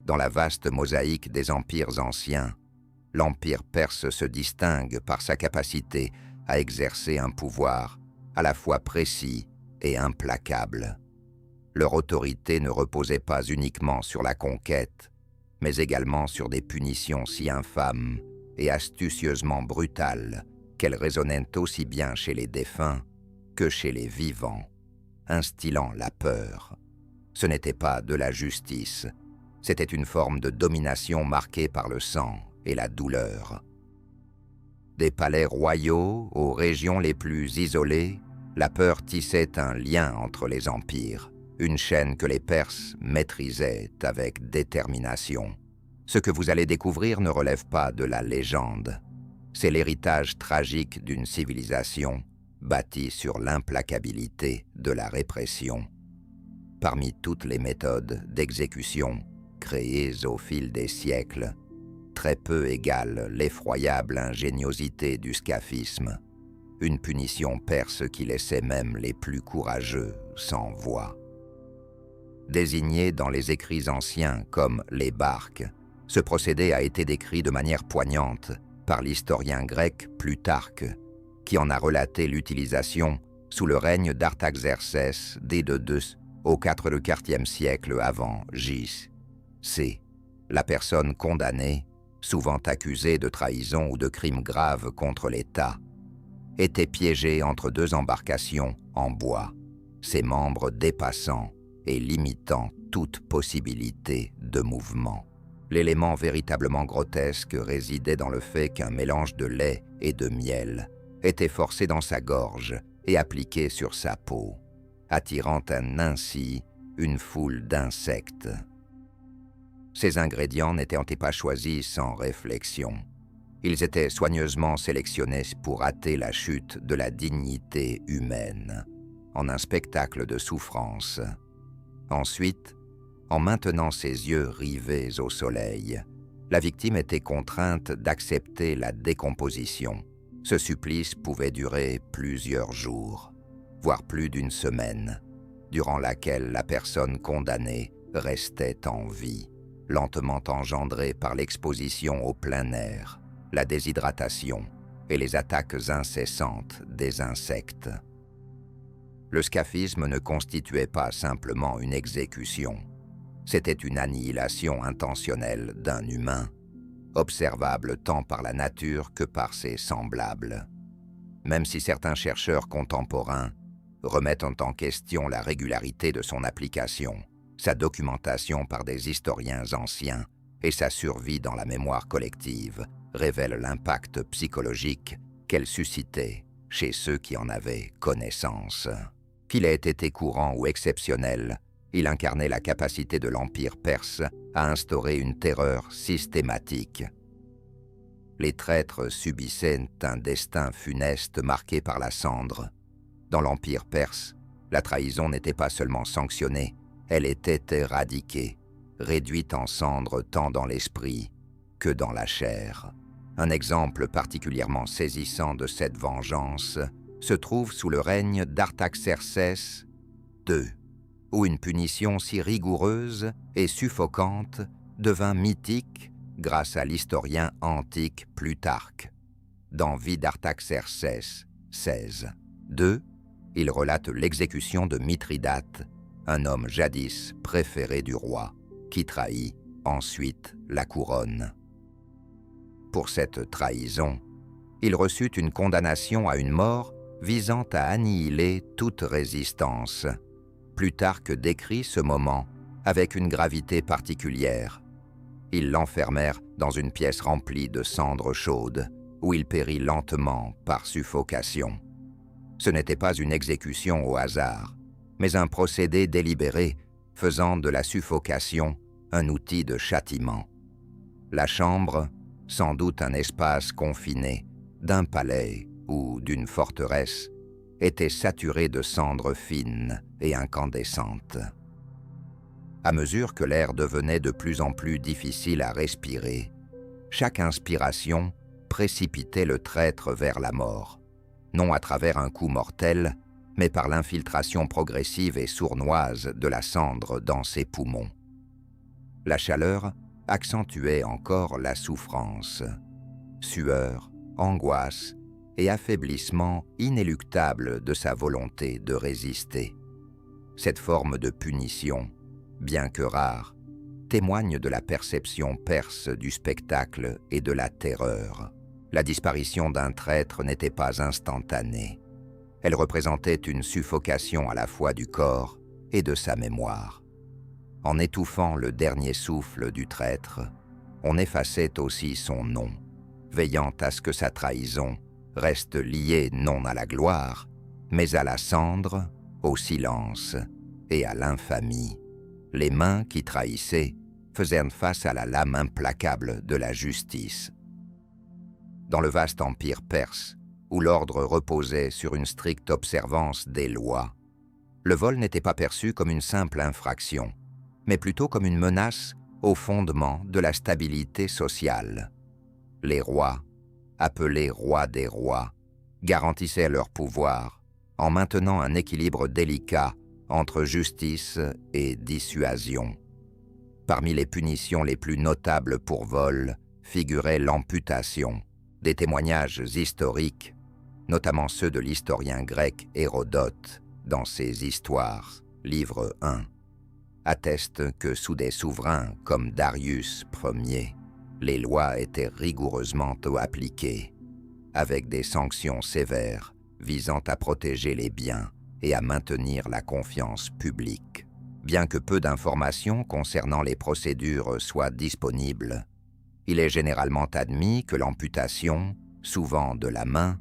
Dans la vaste mosaïque des empires anciens, l'Empire perse se distingue par sa capacité à exercer un pouvoir à la fois précis et implacable. Leur autorité ne reposait pas uniquement sur la conquête, mais également sur des punitions si infâmes et astucieusement brutales qu'elles résonnaient aussi bien chez les défunts que chez les vivants, instillant la peur. Ce n'était pas de la justice, c'était une forme de domination marquée par le sang et la douleur. Des palais royaux aux régions les plus isolées, la peur tissait un lien entre les empires, une chaîne que les Perses maîtrisaient avec détermination. Ce que vous allez découvrir ne relève pas de la légende. C'est l'héritage tragique d'une civilisation bâtie sur l'implacabilité de la répression. Parmi toutes les méthodes d'exécution créées au fil des siècles, très peu égale l'effroyable ingéniosité du scaphisme, une punition perse qui laissait même les plus courageux sans voix. Désigné dans les écrits anciens comme les barques, ce procédé a été décrit de manière poignante par l'historien grec Plutarque, qui en a relaté l'utilisation sous le règne d'Artaxerxès d'Édodus au IVe siècle avant J.C. La personne condamnée, souvent accusée de trahison ou de crimes graves contre l'État, était piégée entre deux embarcations en bois, ses membres dépassant et limitant toute possibilité de mouvement. L'élément véritablement grotesque résidait dans le fait qu'un mélange de lait et de miel était forcé dans sa gorge et appliqué sur sa peau, attirant ainsi une foule d'insectes. Ces ingrédients n'étaient pas choisis sans réflexion. Ils étaient soigneusement sélectionnés pour hâter la chute de la dignité humaine, en un spectacle de souffrance. Ensuite, en maintenant ses yeux rivés au soleil, la victime était contrainte d'accepter la décomposition. Ce supplice pouvait durer plusieurs jours, voire plus d'une semaine, durant laquelle la personne condamnée restait en vie, lentement engendrée par l'exposition au plein air, la déshydratation et les attaques incessantes des insectes. Le scaphisme ne constituait pas simplement une exécution. C'était une annihilation intentionnelle d'un humain, observable tant par la nature que par ses semblables. Même si certains chercheurs contemporains remettent en question la régularité de son application, sa documentation par des historiens anciens et sa survie dans la mémoire collective révèlent l'impact psychologique qu'elle suscitait chez ceux qui en avaient connaissance. Qu'il ait été courant ou exceptionnel, il incarnait la capacité de l'Empire perse à instaurer une terreur systématique. Les traîtres subissaient un destin funeste marqué par la cendre. Dans l'Empire perse, la trahison n'était pas seulement sanctionnée, elle était éradiquée, réduite en cendres tant dans l'esprit que dans la chair. Un exemple particulièrement saisissant de cette vengeance se trouve sous le règne d'Artaxerxès II, où une punition si rigoureuse et suffocante devint mythique grâce à l'historien antique Plutarque. Dans Vie d'Artaxerxès XVI II, il relate l'exécution de Mithridate, un homme jadis préféré du roi, qui trahit ensuite la couronne. Pour cette trahison, il reçut une condamnation à une mort visant à annihiler toute résistance. Plutarque décrit ce moment avec une gravité particulière. Ils l'enfermèrent dans une pièce remplie de cendres chaudes, où il périt lentement par suffocation. Ce n'était pas une exécution au hasard, mais un procédé délibéré faisant de la suffocation un outil de châtiment. La chambre, sans doute un espace confiné, d'un palais ou d'une forteresse, était saturée de cendres fines et incandescentes. À mesure que l'air devenait de plus en plus difficile à respirer, chaque inspiration précipitait le traître vers la mort, non à travers un coup mortel, mais par l'infiltration progressive et sournoise de la cendre dans ses poumons. La chaleur accentuait encore la souffrance. Sueur, angoisse et affaiblissement inéluctable de sa volonté de résister. Cette forme de punition, bien que rare, témoigne de la perception perse du spectacle et de la terreur. La disparition d'un traître n'était pas instantanée. Elle représentait une suffocation à la fois du corps et de sa mémoire. En étouffant le dernier souffle du traître, on effaçait aussi son nom, veillant à ce que sa trahison reste liée non à la gloire, mais à la cendre, au silence et à l'infamie. Les mains qui trahissaient faisaient face à la lame implacable de la justice. Dans le vaste empire perse, où l'ordre reposait sur une stricte observance des lois, le vol n'était pas perçu comme une simple infraction, mais plutôt comme une menace au fondement de la stabilité sociale. Les rois, appelés rois des rois, garantissaient leur pouvoir en maintenant un équilibre délicat entre justice et dissuasion. Parmi les punitions les plus notables pour vol figurait l'amputation. Des témoignages historiques, notamment ceux de l'historien grec Hérodote dans ses Histoires, livre 1, attestent que sous des souverains comme Darius Ier, les lois étaient rigoureusement appliquées, avec des sanctions sévères visant à protéger les biens et à maintenir la confiance publique. Bien que peu d'informations concernant les procédures soient disponibles, il est généralement admis que l'amputation, souvent de la main,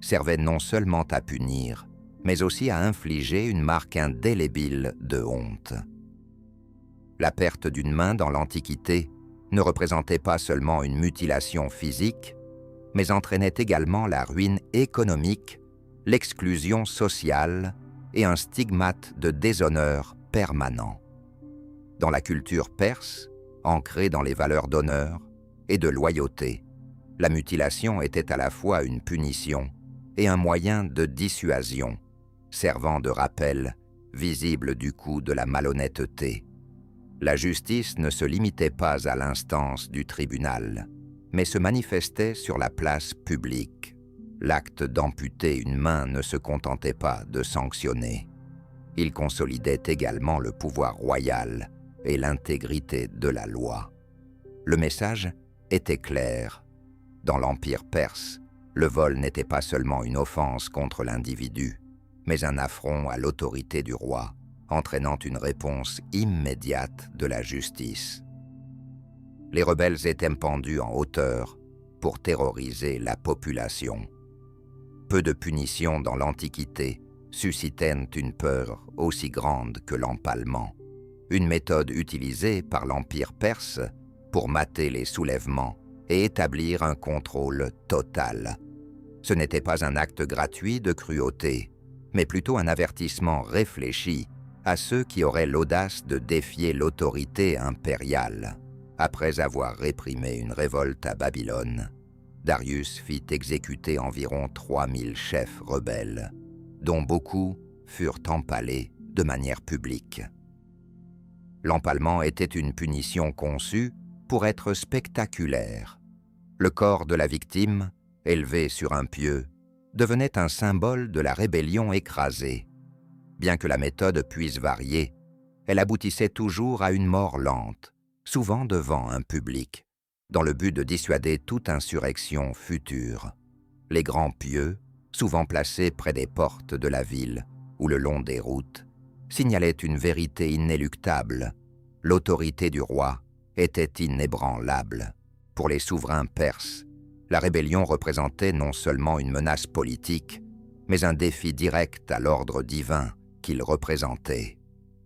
servait non seulement à punir, mais aussi à infliger une marque indélébile de honte. La perte d'une main dans l'Antiquité ne représentait pas seulement une mutilation physique, mais entraînait également la ruine économique, l'exclusion sociale et un stigmate de déshonneur permanent. Dans la culture perse, ancrée dans les valeurs d'honneur et de loyauté, la mutilation était à la fois une punition et un moyen de dissuasion, servant de rappel visible du coup de la malhonnêteté. La justice ne se limitait pas à l'instance du tribunal, mais se manifestait sur la place publique. L'acte d'amputer une main ne se contentait pas de sanctionner. Il consolidait également le pouvoir royal et l'intégrité de la loi. Le message était clair. Dans l'Empire perse, le vol n'était pas seulement une offense contre l'individu, mais un affront à l'autorité du roi, entraînant une réponse immédiate de la justice. Les rebelles étaient pendus en hauteur pour terroriser la population. Peu de punitions dans l'Antiquité suscitaient une peur aussi grande que l'empalement, une méthode utilisée par l'Empire perse pour mater les soulèvements et établir un contrôle total. Ce n'était pas un acte gratuit de cruauté, mais plutôt un avertissement réfléchi à ceux qui auraient l'audace de défier l'autorité impériale. Après avoir réprimé une révolte à Babylone, Darius fit exécuter environ 3000 chefs rebelles, dont beaucoup furent empalés de manière publique. L'empalement était une punition conçue pour être spectaculaire. Le corps de la victime, élevé sur un pieu, devenait un symbole de la rébellion écrasée. Bien que la méthode puisse varier, elle aboutissait toujours à une mort lente, souvent devant un public, dans le but de dissuader toute insurrection future. Les grands pieux, souvent placés près des portes de la ville ou le long des routes, signalaient une vérité inéluctable. L'autorité du roi était inébranlable. Pour les souverains perses, la rébellion représentait non seulement une menace politique, mais un défi direct à l'ordre divin qu'il représentait.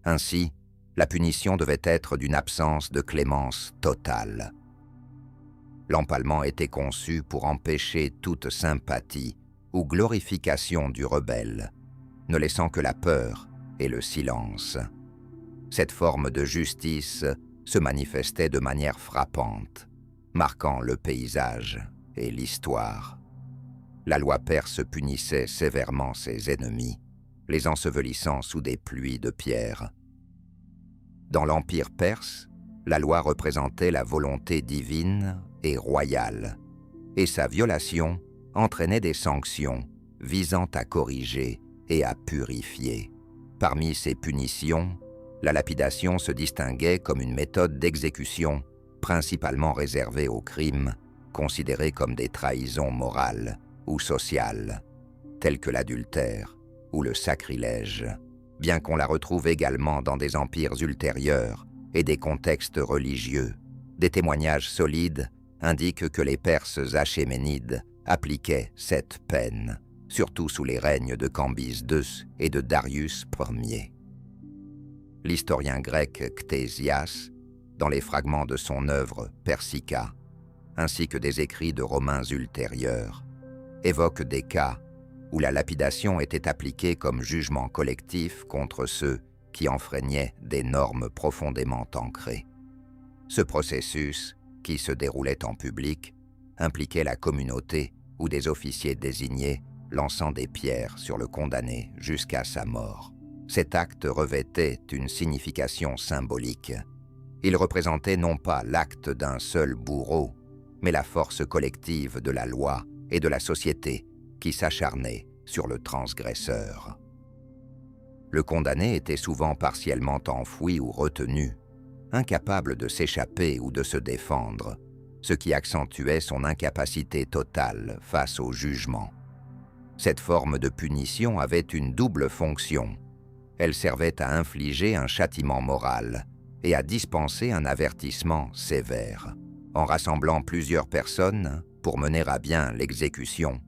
Ainsi, la punition devait être d'une absence de clémence totale. L'empalement était conçu pour empêcher toute sympathie ou glorification du rebelle, ne laissant que la peur et le silence. Cette forme de justice se manifestait de manière frappante, marquant le paysage et l'histoire. La loi perse punissait sévèrement ses ennemis, les ensevelissant sous des pluies de pierres. Dans l'Empire perse, La loi représentait la volonté divine et royale, et sa violation entraînait des sanctions visant à corriger et à purifier. Parmi ces punitions, la lapidation se distinguait comme une méthode d'exécution principalement réservée aux crimes considérés comme des trahisons morales ou sociales, tels que l'adultère ou le sacrilège, bien qu'on la retrouve également dans des empires ultérieurs et des contextes religieux. Des témoignages solides indiquent que les Perses achéménides appliquaient cette peine, surtout sous les règnes de Cambyse II et de Darius Ier. L'historien grec Ctésias, dans les fragments de son œuvre Persica, ainsi que des écrits de Romains ultérieurs, évoque des cas où la lapidation était appliquée comme jugement collectif contre ceux qui enfreignaient des normes profondément ancrées. Ce processus, qui se déroulait en public, impliquait la communauté ou des officiers désignés lançant des pierres sur le condamné jusqu'à sa mort. Cet acte revêtait une signification symbolique. Il représentait non pas l'acte d'un seul bourreau, mais la force collective de la loi et de la société qui s'acharnait sur le transgresseur. Le condamné était souvent partiellement enfoui ou retenu, incapable de s'échapper ou de se défendre, ce qui accentuait son incapacité totale face au jugement. Cette forme de punition avait une double fonction. Elle servait à infliger un châtiment moral et à dispenser un avertissement sévère. En rassemblant plusieurs personnes pour mener à bien l'exécution,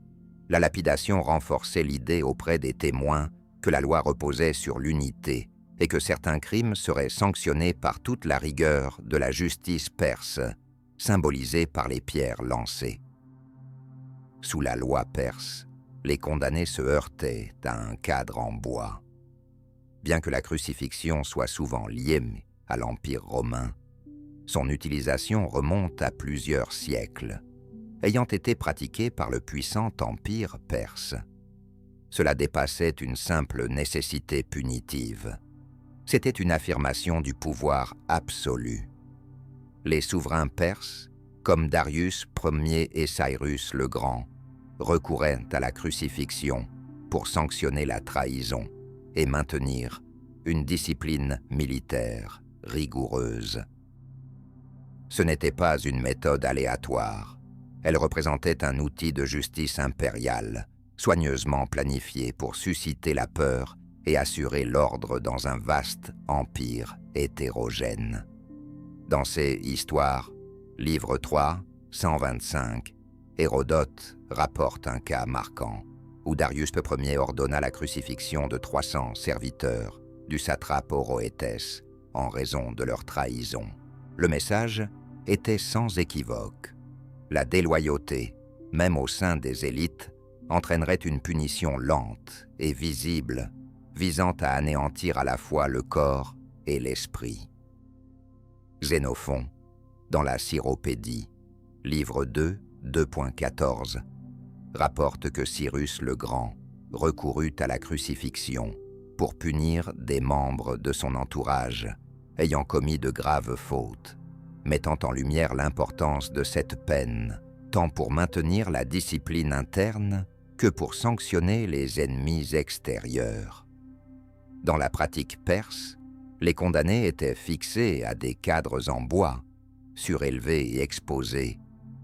la lapidation renforçait l'idée auprès des témoins que la loi reposait sur l'unité et que certains crimes seraient sanctionnés par toute la rigueur de la justice perse, symbolisée par les pierres lancées. Sous la loi perse, les condamnés se heurtaient à un cadre en bois. Bien que la crucifixion soit souvent liée à l'Empire romain, son utilisation remonte à plusieurs siècles, ayant été pratiquée par le puissant empire perse. Cela dépassait une simple nécessité punitive. C'était une affirmation du pouvoir absolu. Les souverains perses, comme Darius Ier et Cyrus le Grand, recouraient à la crucifixion pour sanctionner la trahison et maintenir une discipline militaire rigoureuse. Ce n'était pas une méthode aléatoire. Elle représentait un outil de justice impériale, soigneusement planifié pour susciter la peur et assurer l'ordre dans un vaste empire hétérogène. Dans ses Histoires, livre 3, 125, Hérodote rapporte un cas marquant, où Darius Ier ordonna la crucifixion de 300 serviteurs du satrape Oroétès en raison de leur trahison. Le message était sans équivoque. La déloyauté, même au sein des élites, entraînerait une punition lente et visible, visant à anéantir à la fois le corps et l'esprit. Xénophon, dans la Cyropédie, livre 2, 2.14, rapporte que Cyrus le Grand recourut à la crucifixion pour punir des membres de son entourage ayant commis de graves fautes, mettant en lumière l'importance de cette peine, tant pour maintenir la discipline interne que pour sanctionner les ennemis extérieurs. Dans la pratique perse, les condamnés étaient fixés à des cadres en bois, surélevés et exposés,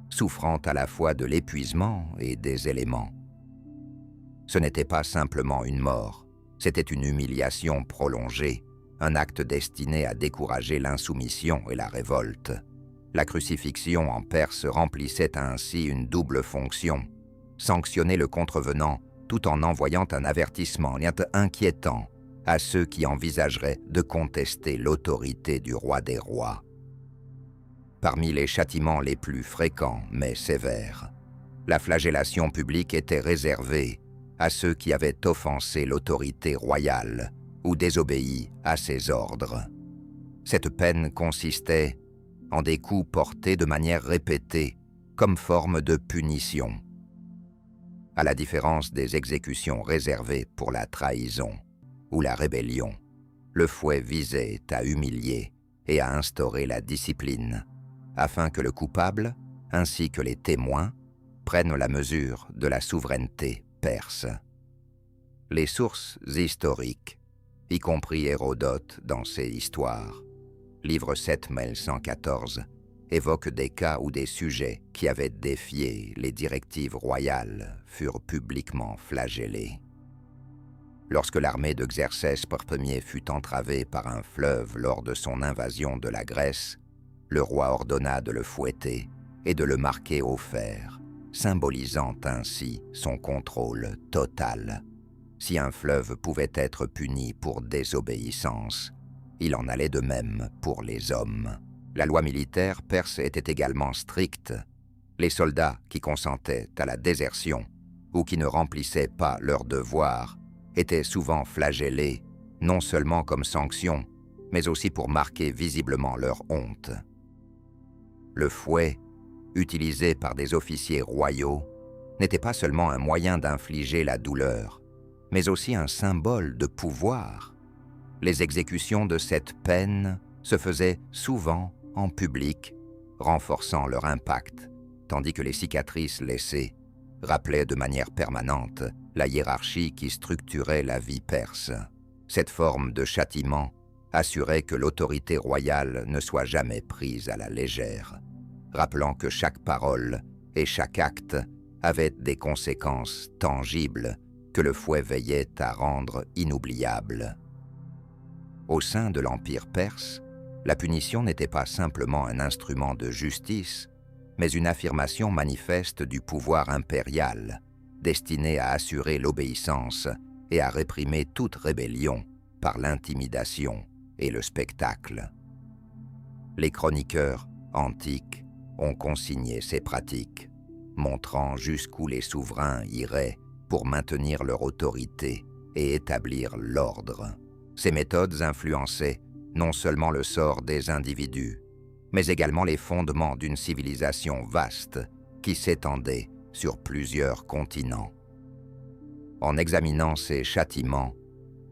souffrant à la fois de l'épuisement et des éléments. Ce n'était pas simplement une mort, c'était une humiliation prolongée, un acte destiné à décourager l'insoumission et la révolte. La crucifixion en Perse remplissait ainsi une double fonction, sanctionner le contrevenant tout en envoyant un avertissement inquiétant à ceux qui envisageraient de contester l'autorité du roi des rois. Parmi les châtiments les plus fréquents mais sévères, la flagellation publique était réservée à ceux qui avaient offensé l'autorité royale ou désobéi à ses ordres. Cette peine consistait en des coups portés de manière répétée comme forme de punition. À la différence des exécutions réservées pour la trahison ou la rébellion, le fouet visait à humilier et à instaurer la discipline, afin que le coupable, ainsi que les témoins, prennent la mesure de la souveraineté perse. Les sources historiques, y compris Hérodote dans ses histoires, livre 7, mail 114, évoquent des cas où des sujets qui avaient défié les directives royales furent publiquement flagellés. Lorsque l'armée de Xerxès Ier fut entravée par un fleuve lors de son invasion de la Grèce, le roi ordonna de le fouetter et de le marquer au fer, symbolisant ainsi son contrôle total. Si un fleuve pouvait être puni pour désobéissance, il en allait de même pour les hommes. La loi militaire perse était également stricte. Les soldats qui consentaient à la désertion ou qui ne remplissaient pas leurs devoirs étaient souvent flagellés, non seulement comme sanction, mais aussi pour marquer visiblement leur honte. Le fouet, utilisé par des officiers royaux, n'était pas seulement un moyen d'infliger la douleur, mais aussi un symbole de pouvoir. Les exécutions de cette peine se faisaient souvent en public, renforçant leur impact, tandis que les cicatrices laissées rappelaient de manière permanente la hiérarchie qui structurait la vie perse. Cette forme de châtiment assurait que l'autorité royale ne soit jamais prise à la légère, rappelant que chaque parole et chaque acte avaient des conséquences tangibles que le fouet veillait à rendre inoubliables. Au sein de l'Empire perse, la punition n'était pas simplement un instrument de justice, mais une affirmation manifeste du pouvoir impérial, destinée à assurer l'obéissance et à réprimer toute rébellion par l'intimidation et le spectacle. Les chroniqueurs antiques ont consigné ces pratiques, montrant jusqu'où les souverains iraient pour maintenir leur autorité et établir l'ordre. Ces méthodes influençaient non seulement le sort des individus, mais également les fondements d'une civilisation vaste qui s'étendait sur plusieurs continents. En examinant ces châtiments,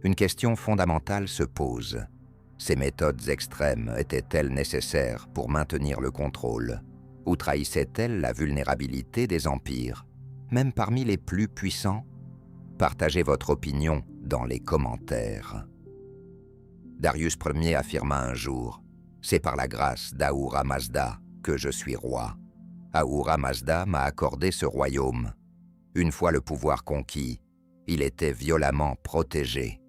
une question fondamentale se pose. Ces méthodes extrêmes étaient-elles nécessaires pour maintenir le contrôle, ou trahissaient-elles la vulnérabilité des empires, même parmi les plus puissants? Partagez votre opinion dans les commentaires. Darius Ier affirma un jour « C'est par la grâce d'Ahura Mazda que je suis roi. Ahura Mazda m'a accordé ce royaume. Une fois le pouvoir conquis, il était violemment protégé.